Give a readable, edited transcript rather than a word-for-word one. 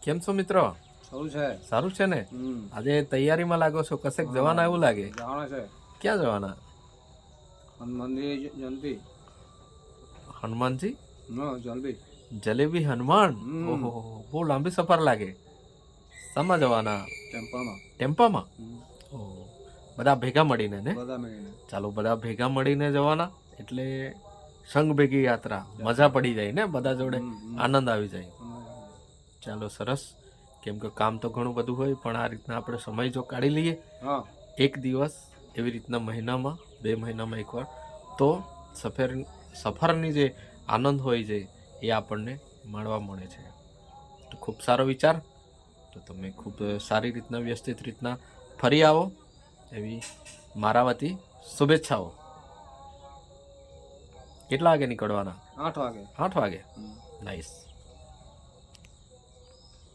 કેમ છો મિત્રો? સારું છે. સારું છે ને? આજે તૈયારીમાં લાગો છો, કશેક જવાના એવું લાગે. જવાના છે. ક્યાં જવાના? હનુમાનજી જયંતિ. હનુમાનજી જલ્દી જલેબી હનુમાન. ઓહો, બહુ લાંબી સફર લાગે. શામાં જવાના? ટેમ્પામાં. ટેમ્પામાં? ઓહો, બધા ભેગા મળીને ને? બધા મળીને. ચાલો, બધા ભેગા મળીને જવાના એટલે સંઘ ભેગી યાત્રા, મજા પડી જાય ને, બધા જોડે આનંદ આવી જાય. ચાલો, સરસ. કેમ કે કામ તો ઘણું બધું હોય, પણ આ રીતના આપણે સમય જો કાઢી લઈએ એક દિવસ એવી રીતના મહિનામાં 2 મહિનામાં એકવાર, તો સફરની જે આનંદ હોય છે એ આપણને માણવા મળે છે. તો ખૂબ સારો વિચાર. તો તમે ખૂબ સારી રીતના વ્યવસ્થિત રીતના ફરી આવો એવી મારા વતી શુભેચ્છાઓ. કેટલા વાગે નીકળવાના? 8 વાગે. 8 વાગે. નાઈસ.